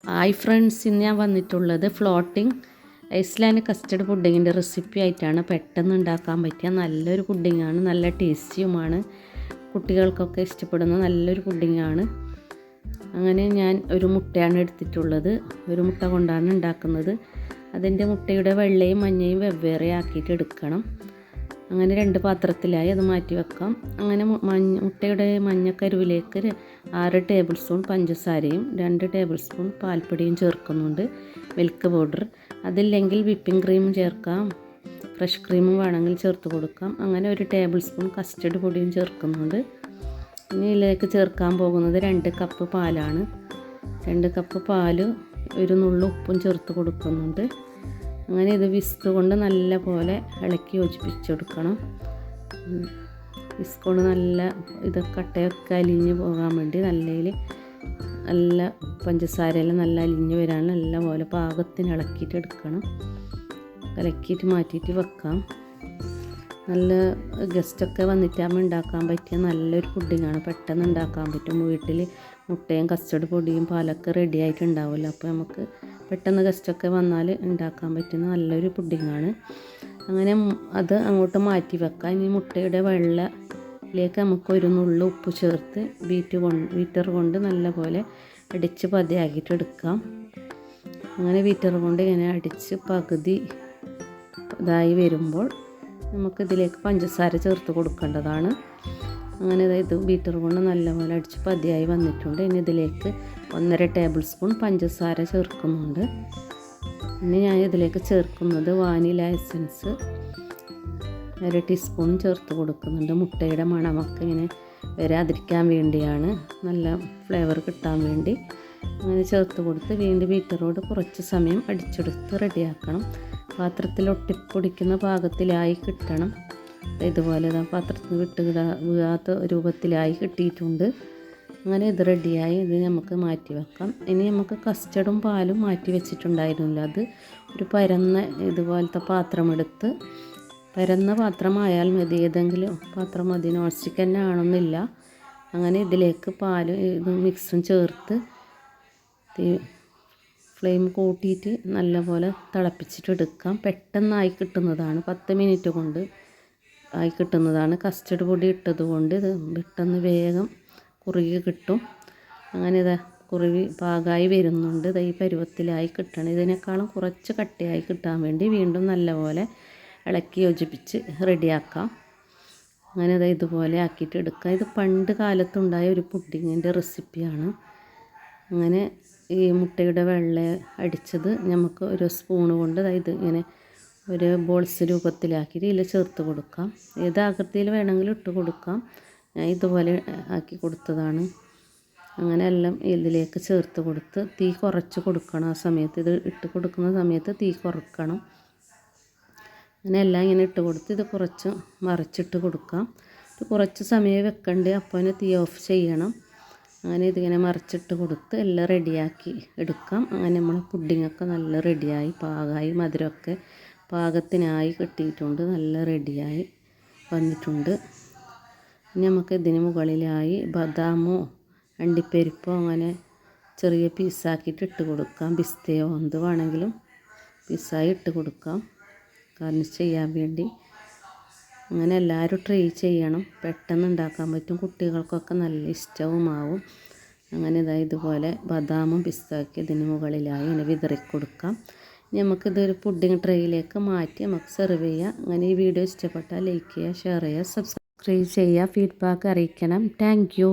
Hi friends, ഇന്ന് ഞാൻ വന്നിട്ടുള്ളത് ഫ്ലോട്ടിംഗ് ഐസ്ലാൻഡ് കസ്റ്റർഡ് പുഡിങ്ങിൻ്റെ റെസിപ്പി ആയിട്ടാണ്. പെട്ടെന്ന് ഉണ്ടാക്കാൻ പറ്റിയ നല്ലൊരു പുഡിങ്ങാണ്, നല്ല ടേസ്റ്റിയുമാണ്. കുട്ടികൾക്കൊക്കെ ഇഷ്ടപ്പെടുന്ന നല്ലൊരു പുഡിങ്ങാണ്. അങ്ങനെ ഞാൻ ഒരു മുട്ടയാണ് എടുത്തിട്ടുള്ളത്. ഒരു മുട്ട കൊണ്ടാണ് ഉണ്ടാക്കുന്നത്. അതിൻ്റെ മുട്ടയുടെ വെള്ളയും മഞ്ഞയും വെവ്വേറെ ആക്കിയിട്ട് എടുക്കണം. അങ്ങനെ 2 പാത്രത്തിലായി അത് മാറ്റി വെക്കാം. അങ്ങനെ മുട്ടയുടെ മഞ്ഞക്കരുവിലേക്ക് 6 ടേബിൾ സ്പൂൺ പഞ്ചസാരയും 2 ടേബിൾ സ്പൂൺ പാൽപ്പൊടിയും ചേർക്കുന്നുണ്ട്. മിൽക്ക് പൗഡർ, അതില്ലെങ്കിൽ വിപ്പിംഗ് ക്രീമും ചേർക്കാം, ഫ്രഷ് ക്രീമും വേണമെങ്കിൽ ചേർത്ത് കൊടുക്കാം. അങ്ങനെ 1 ടേബിൾ സ്പൂൺ കസ്റ്റർഡ് പൊടിയും ചേർക്കുന്നുണ്ട്. ഇനി ഇതിലേക്ക് ചേർക്കാൻ പോകുന്നത് 2 കപ്പ് പാലാണ്. 2 കപ്പ് പാല്, ഒരു നുള്ളു ഉപ്പും ചേർത്ത് കൊടുക്കുന്നുണ്ട്. അങ്ങനെ ഇത് വിസ്ക് കൊണ്ട് നല്ല പോലെ ഇളക്കി യോജിപ്പിച്ചെടുക്കണം. വിസ്ക് കൊണ്ട് നല്ല ഇത് കട്ടയൊക്കെ അലിഞ്ഞ് പോകാൻ വേണ്ടി നല്ല പഞ്ചസാരയെല്ലാം നല്ല അലിഞ്ഞ് വരാൻ നല്ല പോലെ പാകത്തിന് ഇളക്കിയിട്ട് എടുക്കണം. ഇളക്കിയിട്ട് മാറ്റിയിട്ട് വെക്കാം. നല്ല ഗസ്റ്റൊക്കെ വന്നിട്ടാകുമ്പോൾ ഉണ്ടാക്കാൻ പറ്റിയ നല്ലൊരു പുഡിങ്ങാണ്. പെട്ടെന്ന് ഉണ്ടാക്കാൻ പറ്റും. വീട്ടിൽ മുട്ടയും കസ്റ്റർഡ് പൊടിയും പാലൊക്കെ റെഡി ആയിട്ടുണ്ടാവുമല്ലോ. അപ്പോൾ നമുക്ക് പെട്ടെന്ന് ഗസ്റ്റൊക്കെ വന്നാൽ ഉണ്ടാക്കാൻ പറ്റുന്ന നല്ലൊരു പുഡിങ്ങാണ്. അങ്ങനെ അത് അങ്ങോട്ട് മാറ്റി വെക്കാം. ഇനി മുട്ടയുടെ വെള്ളയിലേക്ക് നമുക്ക് ഒരു നുള്ളു ഉപ്പ് ചേർത്ത് ബീറ്റർ കൊണ്ട് നല്ലപോലെ അടിച്ച് പതയാക്കിയിട്ട് എടുക്കാം. അങ്ങനെ ബീറ്റർ കൊണ്ട് ഇങ്ങനെ അടിച്ച് പകുതി ഇതായി വരുമ്പോൾ നമുക്കിതിലേക്ക് പഞ്ചസാര ചേർത്ത് കൊടുക്കേണ്ടതാണ്. അങ്ങനെ ഇത് ബീറ്റർ കൊണ്ട് നല്ലപോലെ അടിച്ച് പതിയായി വന്നിട്ടുണ്ട്. ഇനി ഇതിലേക്ക് 1.5 ടേബിൾ സ്പൂൺ പഞ്ചസാര ചേർക്കുന്നുണ്ട്. ഇനി ഞാൻ ഇതിലേക്ക് ചേർക്കുന്നത് വാനില എസൻസ് 1 ടീസ്പൂൺ ചേർത്ത് കൊടുക്കുന്നുണ്ട്. മുട്ടയുടെ മണമൊക്കെ ഇങ്ങനെ വരാതിരിക്കാൻ വേണ്ടിയാണ്, നല്ല ഫ്ലേവർ കിട്ടാൻ വേണ്ടി. അങ്ങനെ ചേർത്ത് കൊടുത്ത് വീണ്ടും ബീറ്ററോട് കുറച്ച് സമയം അടിച്ചെടുത്ത് റെഡിയാക്കണം. പാത്രത്തിൽ ഒട്ടിപ്പൊടിക്കുന്ന പാകത്തിലായി കിട്ടണം. ഇതുപോലെ പാത്രത്തിൽ വീഴാത്ത രൂപത്തിലായി കിട്ടിയിട്ടുണ്ട്. അങ്ങനെ ഇത് റെഡിയായി. ഇത് നമുക്ക് മാറ്റി വെക്കാം. ഇനി നമുക്ക് കസ്റ്റർഡും പാലും മാറ്റി വെച്ചിട്ടുണ്ടായിരുന്നില്ല. അത് ഒരു പരന്ന ഇതുപോലത്തെ പാത്രമെടുത്ത്, പരന്ന പാത്രമായാൽ മതി, ഏതെങ്കിലും പാത്രം മതി, നോൺ സ്റ്റിക്ക് തന്നെ ആണെന്നില്ല. അങ്ങനെ ഇതിലേക്ക് പാല് ഇത് മിക്സും ചേർത്ത് ഫ്ലെയിം കൂട്ടിയിട്ട് നല്ലപോലെ തിളപ്പിച്ചിട്ടെടുക്കാം. പെട്ടെന്നായി കിട്ടുന്നതാണ്, 10 മിനിറ്റ് കൊണ്ട് ആയി കിട്ടുന്നതാണ്. കസ്റ്റർഡ് പൊടി ഇട്ടതുകൊണ്ട് ഇത് പെട്ടെന്ന് വേഗം കുറുകി കിട്ടും. അങ്ങനെ ഇത് കുറുകി പാകമായി വരുന്നുണ്ട്. ഇത് ഈ പരുവത്തിലായി കിട്ടണം. ഇതിനേക്കാളും കുറച്ച് കട്ടിയായി കിട്ടാൻ വേണ്ടി വീണ്ടും നല്ലപോലെ ഇളക്കി യോജിപ്പിച്ച് റെഡിയാക്കാം. അങ്ങനെ ഇത് ഇതുപോലെ ആക്കിയിട്ട് എടുക്കാം. ഇത് പണ്ട് കാലത്തുണ്ടായ ഒരു പുഡിങ്ങിൻ്റെ റെസിപ്പിയാണ്. അങ്ങനെ ഈ മുട്ടയുടെ വെള്ള അടിച്ചത് നമുക്ക് ഒരു സ്പൂണ് കൊണ്ട് ഇത് ഇങ്ങനെ ഒരു ബോൾസ് രൂപത്തിലാക്കിയിട്ട് ഇതിൽ ചേർത്ത് കൊടുക്കാം. ഏത് ആകൃതിയിൽ വേണമെങ്കിലും ഇട്ട് കൊടുക്കാം. ഞാൻ ഇതുപോലെ ആക്കി കൊടുത്തതാണ്. അങ്ങനെ എല്ലാം ഇതിലേക്ക് ചേർത്ത് കൊടുത്ത് തീ കുറച്ച് കൊടുക്കണം. ആ സമയത്ത് ഇത് ഇട്ട് കൊടുക്കുന്ന സമയത്ത് തീ കുറക്കണം. അങ്ങനെ എല്ലാം ഇങ്ങനെ ഇട്ട് കൊടുത്ത് ഇത് കുറച്ച് മറിച്ചിട്ട് കൊടുക്കാം. ഇത് കുറച്ച് സമയം വെക്കണ്ടേ, അപ്പോൾ തീ ഓഫ് ചെയ്യണം. അങ്ങനെ ഇതിങ്ങനെ മറിച്ചിട്ട് കൊടുത്ത് എല്ലാം റെഡിയാക്കി എടുക്കാം. അങ്ങനെ നമ്മൾ പുഡിങ്ങൊക്കെ നല്ല റെഡിയായി പാകമായി, മധുരമൊക്കെ പാകത്തിനായി കിട്ടിയിട്ടുണ്ട്, നല്ല റെഡിയായി വന്നിട്ടുണ്ട്. ഇനി നമുക്ക് ഇതിന് മുകളിലായി ബദാമോ അണ്ടിപ്പരിപ്പോ അങ്ങനെ ചെറിയ പീസാക്കിയിട്ട് ഇട്ട് കൊടുക്കാം. പിസ്തയോ എന്ത് വേണമെങ്കിലും പീസായി ഇട്ട് കൊടുക്കാം, ഗാർണിഷ് ചെയ്യാൻ വേണ്ടി. അങ്ങനെ എല്ലാവരും ട്രൈ ചെയ്യണം. പെട്ടെന്ന് ഉണ്ടാക്കാൻ പറ്റും, കുട്ടികൾക്കൊക്കെ നല്ല ഇഷ്ടവുമാവും. അങ്ങനെ ഇതുപോലെ ബദാമും പിസ്തയൊക്കെ ഇതിന് മുകളിലായി ഇങ്ങനെ വിതറി കൊടുക്കാം. നമുക്കിതൊരു പുഡിങ് ട്രേയിലേക്ക് മാറ്റി നമുക്ക് സെർവ് ചെയ്യാം. അങ്ങനെ ഈ വീഡിയോ ഇഷ്ടപ്പെട്ടാൽ ലൈക്ക് ചെയ്യുക, ഷെയർ ചെയ്യുക, സബ്സ്ക്രൈബ് ചെയ്യുക, ഫീഡ്ബാക്ക് അറിയിക്കണം. Thank you.